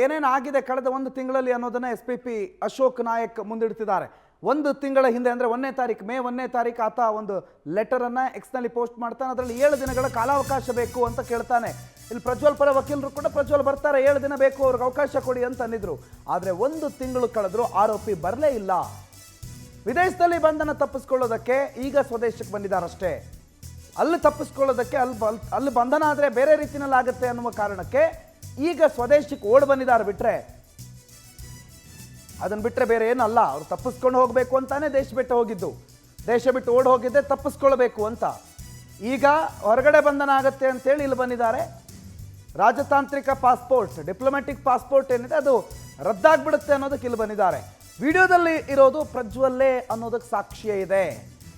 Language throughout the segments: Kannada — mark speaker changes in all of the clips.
Speaker 1: ಏನೇನಾಗಿದೆ ಕಳೆದ ಒಂದು ತಿಂಗಳಲ್ಲಿ ಅನ್ನೋದನ್ನ ಎಸ್ಪಿಪಿ ಅಶೋಕ್ ನಾಯಕ್ ಮುಂದಿಡ್ತಿದ್ದಾರೆ. ಒಂದು ತಿಂಗಳ ಹಿಂದೆ ಅಂದ್ರೆ 1ನೇ ತಾರೀಕು ಮೇ 1ನೇ ತಾರೀಕು ಆತ ಒಂದು ಲೆಟರ್ ಅನ್ನ ಎಕ್ಸ್ ನಲ್ಲಿ ಪೋಸ್ಟ್ ಮಾಡ್ತಾನೆ. ಅದರಲ್ಲಿ 7 ದಿನಗಳ ಕಾಲಾವಕಾಶ ಬೇಕು ಅಂತ ಕೇಳ್ತಾನೆ. ಇಲ್ಲಿ ಪ್ರಜ್ವಲ್ ಪರ ವಕೀಲರು ಕೂಡ ಪ್ರಜ್ವಲ್ ಬರ್ತಾರೆ, 7 ದಿನ ಬೇಕು, ಅವ್ರಿಗೆ ಅವಕಾಶ ಕೊಡಿ ಅಂತ ಅಂದಿದ್ರು. ಆದ್ರೆ 1 ತಿಂಗಳು ಕಳೆದ್ರು, ಆರೋಪಿ ಬರಲೇ ಇಲ್ಲ. ವಿದೇಶದಲ್ಲಿ ಬಂಧನ ತಪ್ಪಿಸ್ಕೊಳ್ಳೋದಕ್ಕೆ ಈಗ ಸ್ವದೇಶಕ್ಕೆ ಬಂದಿದ್ದಾರಷ್ಟೇ. ಅಲ್ಲಿ ತಪ್ಪಿಸ್ಕೊಳ್ಳೋದಕ್ಕೆ ಅಲ್ಲಿ ಬಂಧನ ಆದರೆ ಬೇರೆ ರೀತಿಯಲ್ಲಿ ಆಗುತ್ತೆ ಅನ್ನುವ ಕಾರಣಕ್ಕೆ ಈಗ ಸ್ವದೇಶಕ್ಕೆ ಓಡ್ ಬಂದಿದ್ದಾರೆ. ಅದನ್ನು ಬಿಟ್ಟರೆ ಬೇರೆ ಏನಲ್ಲ. ಅವ್ರು ತಪ್ಪಿಸ್ಕೊಂಡು ಹೋಗಬೇಕು ಅಂತಾನೆ ದೇಶ ಬಿಟ್ಟು ಹೋಗಿದ್ದು. ದೇಶ ಬಿಟ್ಟು ಓಡ್ ಹೋಗಿದ್ದೆ ತಪ್ಪಿಸ್ಕೊಳ್ಬೇಕು ಅಂತ. ಈಗ ಹೊರಗಡೆ ಬಂಧನ ಆಗುತ್ತೆ ಅಂತೇಳಿ ಇಲ್ಲಿ ಬಂದಿದ್ದಾರೆ. ರಾಜತಾಂತ್ರಿಕ ಪಾಸ್ಪೋರ್ಟ್, ಡಿಪ್ಲೊಮ್ಯಾಟಿಕ್ ಪಾಸ್ಪೋರ್ಟ್ ಏನಿದೆ ಅದು ರದ್ದಾಗ್ಬಿಡುತ್ತೆ ಅನ್ನೋದಕ್ಕೆ ಇಲ್ಲಿ ಬಂದಿದ್ದಾರೆ. ವಿಡಿಯೋದಲ್ಲಿ ಇರೋದು ಪ್ರಜ್ವಲ್ಲೇ ಅನ್ನೋದಕ್ಕೆ ಸಾಕ್ಷ್ಯ ಇದೆ.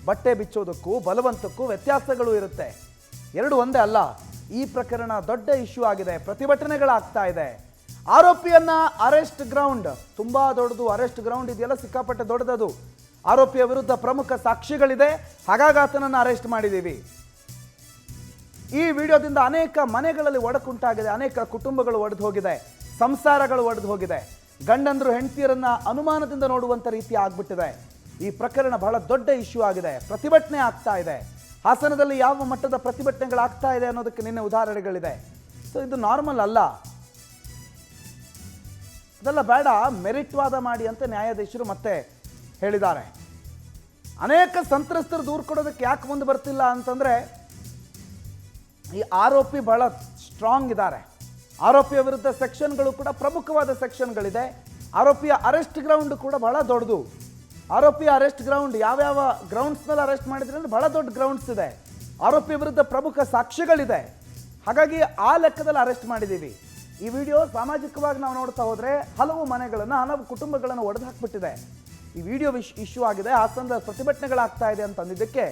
Speaker 1: ಬಟ್ಟೆ ಬಿಚ್ಚೋದಕ್ಕೂ ಬಲವಂತಕ್ಕೂ ವ್ಯತ್ಯಾಸಗಳು ಇರುತ್ತೆ, ಎರಡು ಒಂದೇ ಅಲ್ಲ. ಈ ಪ್ರಕರಣ ದೊಡ್ಡ ಇಶ್ಯೂ ಆಗಿದೆ, ಪ್ರತಿಭಟನೆಗಳಾಗ್ತಾ ಇದೆ. ಆರೋಪಿಯನ್ನ ಅರೆಸ್ಟ್ ಗ್ರೌಂಡ್ ತುಂಬಾ ದೊಡ್ಡದು. ಅರೆಸ್ಟ್ ಗ್ರೌಂಡ್ ಇದೆಯಲ್ಲ ಸಿಕ್ಕಾಪಟ್ಟೆ ದೊಡ್ಡದದು. ಆರೋಪಿಯ ವಿರುದ್ಧ ಪ್ರಮುಖ ಸಾಕ್ಷಿಗಳಿದೆ, ಹಾಗಾಗಿ ಆತನನ್ನು ಅರೆಸ್ಟ್ ಮಾಡಿದ್ದೀವಿ. ಈ ವಿಡಿಯೋದಿಂದ ಅನೇಕ ಮನೆಗಳಲ್ಲಿ ಒಡಕುಂಟಾಗಿದೆ, ಅನೇಕ ಕುಟುಂಬಗಳು ಒಡೆದು ಹೋಗಿದೆ, ಸಂಸಾರಗಳು ಒಡೆದು ಹೋಗಿದೆ. ಗಂಡಂದ್ರು ಹೆಂಡತಿಯರನ್ನ ಅನುಮಾನದಿಂದ ನೋಡುವಂತ ರೀತಿ ಆಗ್ಬಿಟ್ಟಿದೆ. ಈ ಪ್ರಕರಣ ಬಹಳ ದೊಡ್ಡ ಇಶ್ಯೂ ಆಗಿದೆ, ಪ್ರತಿಭಟನೆ ಆಗ್ತಾ ಇದೆ. ಹಾಸನದಲ್ಲಿ ಯಾವ ಮಟ್ಟದ ಪ್ರತಿಭಟನೆಗಳಾಗ್ತಾ ಇದೆ ಅನ್ನೋದಕ್ಕೆ ನಿನ್ನೆ ಉದಾಹರಣೆಗಳಿದೆ. ಸೊ ಇದು ನಾರ್ಮಲ್ ಅಲ್ಲ, ಅದೆಲ್ಲ ಬೇಡ, ಮೆರಿಟ್ ವಾದ ಮಾಡಿ ಅಂತ ನ್ಯಾಯಾಧೀಶರು ಮತ್ತೆ ಹೇಳಿದ್ದಾರೆ. ಅನೇಕ ಸಂತ್ರಸ್ತರು ದೂರು ಕೊಡೋದಕ್ಕೆ ಯಾಕೆ ಮುಂದೆ ಬರ್ತಿಲ್ಲ ಅಂತಂದ್ರೆ ಈ ಆರೋಪಿ ಬಹಳ ಸ್ಟ್ರಾಂಗ್ ಇದ್ದಾರೆ. ಆರೋಪಿಯ ವಿರುದ್ಧ ಸೆಕ್ಷನ್ಗಳು ಕೂಡ ಪ್ರಮುಖವಾದ ಸೆಕ್ಷನ್ಗಳಿದೆ. ಆರೋಪಿಯ ಅರೆಸ್ಟ್ ಗ್ರೌಂಡ್ ಕೂಡ ಬಹಳ ದೊಡ್ಡದು. ಆರೋಪಿಯ ಅರೆಸ್ಟ್ ಗ್ರೌಂಡ್ ಯಾವ್ಯಾವ ಗ್ರೌಂಡ್ಸ್ನಲ್ಲಿ ಅರೆಸ್ಟ್ ಮಾಡಿದ್ರೆ ಅಂದ್ರೆ ಬಹಳ ದೊಡ್ಡ ಗ್ರೌಂಡ್ಸ್ ಇದೆ. ಆರೋಪಿಯ ವಿರುದ್ಧ ಪ್ರಮುಖ ಸಾಕ್ಷ್ಯಗಳಿದೆ, ಹಾಗಾಗಿ ಆ ಲೆಕ್ಕದಲ್ಲಿ ಅರೆಸ್ಟ್ ಮಾಡಿದ್ದೀವಿ. ಈ ವಿಡಿಯೋ ಸಾಮಾಜಿಕವಾಗಿ ನಾವು ನೋಡ್ತಾ ಹೋದ್ರೆ ಹಲವು ಮನೆಗಳನ್ನು, ಹಲವು ಕುಟುಂಬಗಳನ್ನು ಒಡೆದು ಹಾಕ್ಬಿಟ್ಟಿದೆ. ಈ ವಿಡಿಯೋ ಇಶ್ಯೂ ಆಗಿದೆ, ಹಾಸನದ ಪ್ರತಿಭಟನೆಗಳಾಗ್ತಾ ಇದೆ ಅಂತ ಅಂದಿದ್ದಕ್ಕೆ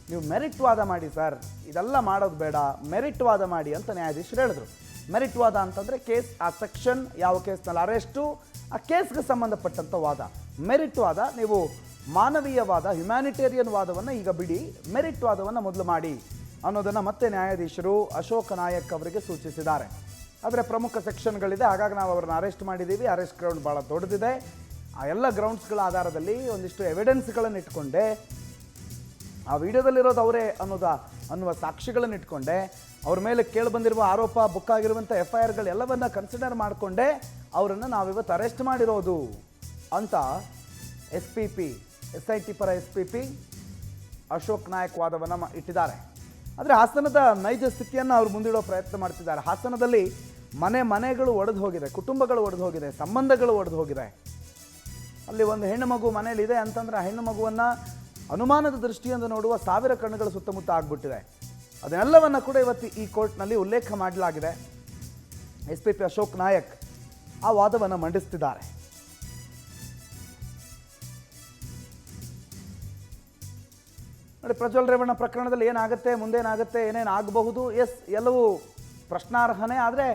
Speaker 1: ನೀವು ಮೆರಿಟ್ ವಾದ ಮಾಡಿ ಸರ್, ಇದೆಲ್ಲ ಮಾಡೋದು ಬೇಡ, ಮೆರಿಟ್ ವಾದ ಮಾಡಿ ಅಂತ ನ್ಯಾಯಾಧೀಶರು ಹೇಳಿದ್ರು. ಮೆರಿಟ್ ವಾದ ಅಂತಂದರೆ ಕೇಸ್, ಆ ಸೆಕ್ಷನ್ ಯಾವ ಕೇಸ್ನಲ್ಲಿ ಅರೆಸ್ಟು, ಆ ಕೇಸ್ಗೆ ಸಂಬಂಧಪಟ್ಟಂಥ ವಾದ. ಮೆರಿಟ್ ವಾದ ನೀವು ಮಾನವೀಯವಾದ, ಹ್ಯುಮ್ಯಾನಿಟೇರಿಯನ್ ವಾದವನ್ನು ಈಗ ಬಿಡಿ, ಮೆರಿಟ್ ವಾದವನ್ನು ಮೊದಲು ಮಾಡಿ ಅನ್ನೋದನ್ನು ಮತ್ತೆ ನ್ಯಾಯಾಧೀಶರು ಅಶೋಕ್ ನಾಯಕ್ ಅವರಿಗೆ ಸೂಚಿಸಿದ್ದಾರೆ. ಆದರೆ ಪ್ರಮುಖ ಸೆಕ್ಷನ್ಗಳಿದೆ, ಹಾಗಾಗಿ ನಾವು ಅವರನ್ನು ಅರೆಸ್ಟ್ ಮಾಡಿದ್ದೀವಿ. ಅರೆಸ್ಟ್ ಗ್ರೌಂಡ್ ಭಾಳ ದೊಡ್ಡದಿದೆ. ಆ ಎಲ್ಲ ಗ್ರೌಂಡ್ಸ್ಗಳ ಆಧಾರದಲ್ಲಿ ಒಂದಿಷ್ಟು ಎವಿಡೆನ್ಸ್ಗಳನ್ನು ಇಟ್ಕೊಂಡೆ, ಆ ವಿಡಿಯೋದಲ್ಲಿರೋದು ಅವರೇ ಅನ್ನುವ ಸಾಕ್ಷಿಗಳನ್ನು ಇಟ್ಕೊಂಡೆ, ಅವ್ರ ಮೇಲೆ ಕೇಳಿಬಂದಿರುವ ಆರೋಪ, ಬುಕ್ ಆಗಿರುವಂಥ FIRಗಳು ಎಲ್ಲವನ್ನ ಕನ್ಸಿಡರ್ ಮಾಡಿಕೊಂಡೆ ಅವರನ್ನು ನಾವಿವತ್ತು ಅರೆಸ್ಟ್ ಮಾಡಿರೋದು ಅಂತ SPP, SIT ಪರ SPP ಅಶೋಕ್ ನಾಯಕ್ ವಾದವನ್ನು ಇಟ್ಟಿದ್ದಾರೆ. ಆದರೆ ಹಾಸನದ ನೈಜ ಸ್ಥಿತಿಯನ್ನು ಅವರು ಮುಂದಿಡೋ ಪ್ರಯತ್ನ ಮಾಡ್ತಿದ್ದಾರೆ. ಹಾಸನದಲ್ಲಿ ಮನೆಗಳು ಒಡೆದು ಹೋಗಿದೆ, ಕುಟುಂಬಗಳು ಒಡೆದು ಹೋಗಿದೆ, ಸಂಬಂಧಗಳು ಒಡೆದು ಹೋಗಿದೆ. ಅಲ್ಲಿ ಒಂದು ಹೆಣ್ಣು ಮಗು ಮನೆಯಲ್ಲಿದೆ ಅಂತಂದ್ರೆ ಆ ಹೆಣ್ಣು ಮಗುವನ್ನು ಅನುಮಾನದ ದೃಷ್ಟಿಯಿಂದ ನೋಡುವ 1000 ಕಣ್ಣುಗಳು ಸುತ್ತಮುತ್ತ ಆಗ್ಬಿಟ್ಟಿದೆ. ಅದನ್ನೆಲ್ಲವನ್ನು ಕೂಡ ಇವತ್ತು ಈ ಕೋರ್ಟ್ನಲ್ಲಿ ಉಲ್ಲೇಖ ಮಾಡಲಾಗಿದೆ. SPP ಅಶೋಕ್ ನಾಯಕ್ ಆ ವಾದವನ್ನು ಮಂಡಿಸ್ತಿದ್ದಾರೆ. ನೋಡಿ, ಪ್ರಜ್ವಲ್ ರೇವಣ್ಣ ಪ್ರಕರಣದಲ್ಲಿ ಏನಾಗುತ್ತೆ, ಮುಂದೇನಾಗುತ್ತೆ, ಏನೇನು ಆಗಬಹುದು, ಎಲ್ಲವೂ ಪ್ರಶ್ನಾರ್ಹನೇ. ಆದರೆ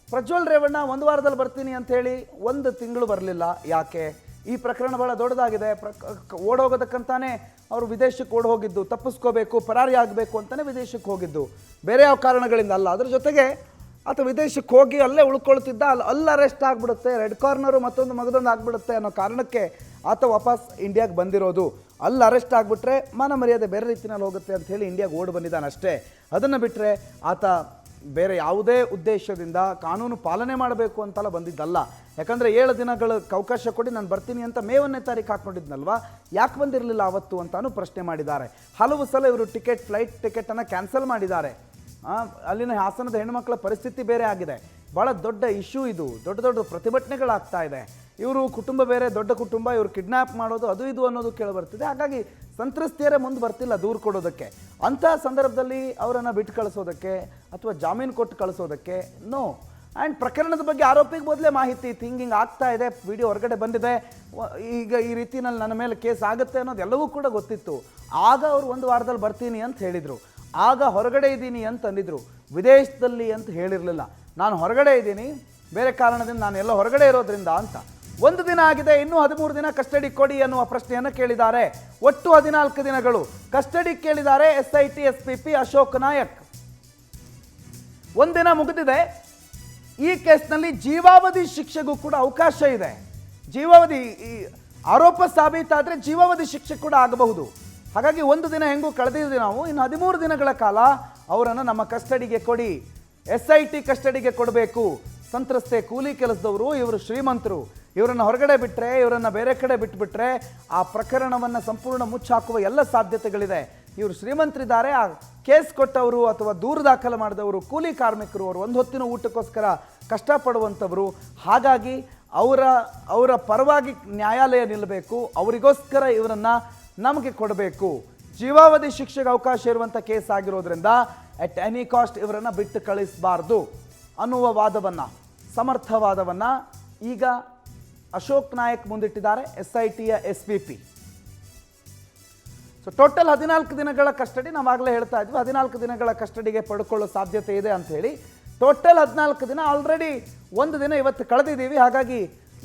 Speaker 1: ಪ್ರಜ್ವಲ್ ರೇವಣ್ಣ 1 ವಾರದಲ್ಲಿ ಬರ್ತೀನಿ ಅಂಥೇಳಿ 1 ತಿಂಗಳು ಬರಲಿಲ್ಲ. ಯಾಕೆ? ಈ ಪ್ರಕರಣ ಭಾಳ ದೊಡ್ಡದಾಗಿದೆ. ಓಡೋಗೋದಕ್ಕಂತಾನೆ ಅವರು ವಿದೇಶಕ್ಕೆ ಓಡ್ ಹೋಗಿದ್ದು, ತಪ್ಪಿಸ್ಕೋಬೇಕು, ಪರಾರಿ ಆಗಬೇಕು ಅಂತಲೇ ವಿದೇಶಕ್ಕೆ ಹೋಗಿದ್ದು, ಬೇರೆ ಯಾವ ಕಾರಣಗಳಿಂದ ಅಲ್ಲ. ಅದ್ರ ಜೊತೆಗೆ ಆತ ವಿದೇಶಕ್ಕೆ ಹೋಗಿ ಅಲ್ಲೇ ಉಳ್ಕೊಳ್ತಿದ್ದ, ಅಲ್ಲಿ ಅರೆಸ್ಟ್ ಆಗಿಬಿಡುತ್ತೆ, ರೆಡ್ ಕಾರ್ನರು ಮಗದೊಂದು ಆಗಿಬಿಡುತ್ತೆ ಅನ್ನೋ ಕಾರಣಕ್ಕೆ ಆತ ವಾಪಸ್ ಇಂಡಿಯಾಗೆ ಬಂದಿರೋದು. ಅಲ್ಲಿ ಅರೆಸ್ಟ್ ಆಗಿಬಿಟ್ರೆ ಮಾನ ಮರ್ಯಾದೆ ಬೇರೆ ರೀತಿಯಲ್ಲಿ ಹೋಗುತ್ತೆ ಅಂತ ಹೇಳಿ ಇಂಡಿಯಾಗೆ ಓಡಿ ಬಂದಿದ್ದಾನೆ ಅಷ್ಟೇ. ಅದನ್ನು ಬಿಟ್ಟರೆ ಆತ ಬೇರೆ ಯಾವುದೇ ಉದ್ದೇಶದಿಂದ ಕಾನೂನು ಪಾಲನೆ ಮಾಡಬೇಕು ಅಂತೆಲ್ಲ ಬಂದಿದ್ದಲ್ಲ. ಯಾಕಂದರೆ 7 ದಿನಗಳ ಅವಕಾಶ ಕೊಡಿ, ನಾನು ಬರ್ತೀನಿ ಅಂತ ಮೇ 1ನೇ ತಾರೀಕು ಹಾಕ್ಕೊಂಡಿದ್ನಲ್ವಾ, ಯಾಕೆ ಬಂದಿರಲಿಲ್ಲ ಅವತ್ತು ಅಂತಾನು ಪ್ರಶ್ನೆ ಮಾಡಿದ್ದಾರೆ. ಹಲವು ಸಲ ಇವರು ಫ್ಲೈಟ್ ಟಿಕೆಟನ್ನು ಕ್ಯಾನ್ಸಲ್ ಮಾಡಿದ್ದಾರೆ. ಅಲ್ಲಿನ ಹಾಸನದ ಹೆಣ್ಣುಮಕ್ಕಳ ಪರಿಸ್ಥಿತಿ ಬೇರೆ ಆಗಿದೆ. ಭಾಳ ದೊಡ್ಡ ಇಶ್ಯೂ ಇದು, ದೊಡ್ಡ ಪ್ರತಿಭಟನೆಗಳಾಗ್ತಾ ಇದೆ. ಇವರು ಕುಟುಂಬ ಬೇರೆ, ದೊಡ್ಡ ಕುಟುಂಬ, ಇವರು ಕಿಡ್ನ್ಯಾಪ್ ಮಾಡೋದು ಅದು ಇದು ಅನ್ನೋದು ಕೇಳಿಬರ್ತಿದೆ. ಹಾಗಾಗಿ ಸಂತ್ರಸ್ತಿಯರೇ ಮುಂದೆ ಬರ್ತಿಲ್ಲ ದೂರು ಕೊಡೋದಕ್ಕೆ. ಅಂಥ ಸಂದರ್ಭದಲ್ಲಿ ಅವರನ್ನು ಬಿಟ್ಟು ಕಳಿಸೋದಕ್ಕೆ ಅಥವಾ ಜಾಮೀನು ಕೊಟ್ಟು ಕಳಿಸೋದಕ್ಕೆ ನೋ. ಆ್ಯಂಡ್ ಪ್ರಕರಣದ ಬಗ್ಗೆ ಆರೋಪಿಗೆ ಮೊದಲೇ ಮಾಹಿತಿ ಇತ್ತು, ಹಿಂಗೆ ಆಗ್ತಾ ಇದೆ, ವಿಡಿಯೋ ಹೊರಗಡೆ ಬಂದಿದೆ, ಈಗ ಈ ರೀತಿಯಲ್ಲಿ ನನ್ನ ಮೇಲೆ ಕೇಸ್ ಆಗುತ್ತೆ ಅನ್ನೋದು ಎಲ್ಲವೂ ಕೂಡ ಗೊತ್ತಿತ್ತು. ಆಗ ಅವರು 1 ವಾರದಲ್ಲಿ ಬರ್ತೀನಿ ಅಂತ ಹೇಳಿದರು. ಆಗ ಹೊರಗಡೆ ಇದ್ದೀನಿ ಅಂತ ಅಂದಿದ್ರು, ವಿದೇಶದಲ್ಲಿ ಅಂತ ಹೇಳಿರಲಿಲ್ಲ. ನಾನು ಹೊರಗಡೆ ಇದ್ದೀನಿ, ಬೇರೆ ಕಾರಣದಿಂದ ನಾನು ಎಲ್ಲ ಹೊರಗಡೆ ಇರೋದ್ರಿಂದ ಅಂತ. 1 ದಿನ ಆಗಿದೆ, ಇನ್ನೂ 13 ದಿನ ಕಸ್ಟಡಿ ಕೊಡಿ ಅನ್ನುವ ಪ್ರಶ್ನೆಯನ್ನು ಕೇಳಿದ್ದಾರೆ. ಒಟ್ಟು 14 ದಿನಗಳು ಕಸ್ಟಡಿ ಕೇಳಿದ್ದಾರೆ SIT SPP ಅಶೋಕ್ ನಾಯಕ್. 1 ದಿನ ಮುಗಿದಿದೆ, ಈ ಕೇಸ್ನಲ್ಲಿ ಜೀವಾವಧಿ ಶಿಕ್ಷೆಗೂ ಕೂಡ ಅವಕಾಶ ಇದೆ. ಜೀವಾವಧಿ ಈ ಆರೋಪ ಸಾಬೀತಾದರೆ ಜೀವಾವಧಿ ಶಿಕ್ಷೆ ಕೂಡ ಆಗಬಹುದು. ಹಾಗಾಗಿ ಒಂದು ದಿನ ಹೆಂಗೂ ಕಳೆದಿದ್ದೀವಿ ನಾವು, ಇನ್ನು 13 ದಿನಗಳ ಕಾಲ ಅವರನ್ನು ನಮ್ಮ ಕಸ್ಟಡಿಗೆ ಕೊಡಿ, SIT ಕಸ್ಟಡಿಗೆ ಕೊಡಬೇಕು. ಸಂತ್ರಸ್ತೆ ಕೂಲಿ ಕೆಲಸದವರು, ಇವರು ಶ್ರೀಮಂತರು, ಇವರನ್ನು ಹೊರಗಡೆ ಬಿಟ್ಟರೆ, ಇವರನ್ನು ಬೇರೆ ಕಡೆ ಬಿಟ್ಟುಬಿಟ್ರೆ ಆ ಪ್ರಕರಣವನ್ನು ಸಂಪೂರ್ಣ ಮುಚ್ಚಾಕುವ ಎಲ್ಲ ಸಾಧ್ಯತೆಗಳಿದೆ. ಇವರು ಶ್ರೀಮಂತರಿದ್ದಾರೆ, ಆ ಕೇಸ್ ಕೊಟ್ಟವರು ಅಥವಾ ದೂರು ದಾಖಲು ಮಾಡಿದವರು ಕೂಲಿ ಕಾರ್ಮಿಕರು, ಅವರು ಒಂದು ಹೊತ್ತಿನ ಊಟಕ್ಕೋಸ್ಕರ ಕಷ್ಟಪಡುವಂಥವರು. ಹಾಗಾಗಿ ಅವರ ಪರವಾಗಿ ನ್ಯಾಯಾಲಯ ನಿಲ್ಲಬೇಕು, ಅವರಿಗೋಸ್ಕರ ಇವರನ್ನು ನಮಗೆ ಕೊಡಬೇಕು. ಜೀವಾವಧಿ ಶಿಕ್ಷೆಗೆ ಅವಕಾಶ ಇರುವಂಥ ಕೇಸ್ ಆಗಿರೋದ್ರಿಂದ ಅಟ್ ಎನಿ ಕಾಸ್ಟ್ ಇವರನ್ನು ಬಿಟ್ಟು ಕಳಿಸಬಾರ್ದು ಅನ್ನುವ ವಾದವನ್ನು, ಸಮರ್ಥವಾದವನ್ನು ಈಗ ಅಶೋಕ್ ನಾಯಕ್ ಮುಂದಿಟ್ಟಿದ್ದಾರೆ, SITಯ SVP. ಸೊ ಟೋಟಲ್ 14 ದಿನಗಳ ಕಸ್ಟಡಿ, ನಾವಾಗಲೇ ಹೇಳ್ತಾ ಇದ್ವಿ 14 ದಿನಗಳ ಕಸ್ಟಡಿಗೆ ಪಡ್ಕೊಳ್ಳೋ ಸಾಧ್ಯತೆ ಇದೆ ಅಂಥೇಳಿ. ಟೋಟಲ್ 14 ದಿನ, ಆಲ್ರೆಡಿ ಒಂದು ದಿನ ಇವತ್ತು ಕಳೆದಿದ್ದೀವಿ. ಹಾಗಾಗಿ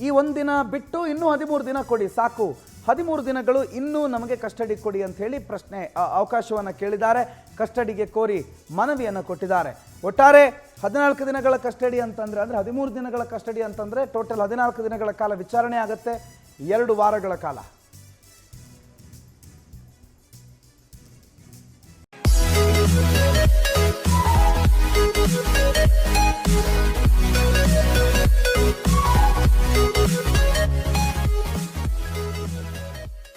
Speaker 1: ಈ ಒಂದು ದಿನ ಬಿಟ್ಟು ಇನ್ನೂ 13 ದಿನ ಕೊಡಿ ಸಾಕು, 13 ದಿನಗಳು ಇನ್ನೂ ನಮಗೆ ಕಸ್ಟಡಿ ಕೊಡಿ ಅಂಥೇಳಿ ಅವಕಾಶವನ್ನು ಕೇಳಿದ್ದಾರೆ. ಕಸ್ಟಡಿಗೆ ಕೋರಿ ಮನವಿಯನ್ನು ಕೊಟ್ಟಿದ್ದಾರೆ. ಒಟ್ಟಾರೆ 14 ದಿನಗಳ ಕಸ್ಟಡಿ ಅಂತಂದರೆ, ಅಂದರೆ 13 ದಿನಗಳ ಕಸ್ಟಡಿ ಅಂತಂದರೆ ಟೋಟಲ್ 14 ದಿನಗಳ ಕಾಲ ವಿಚಾರಣೆ ಆಗುತ್ತೆ, 2 ವಾರಗಳ ಕಾಲ.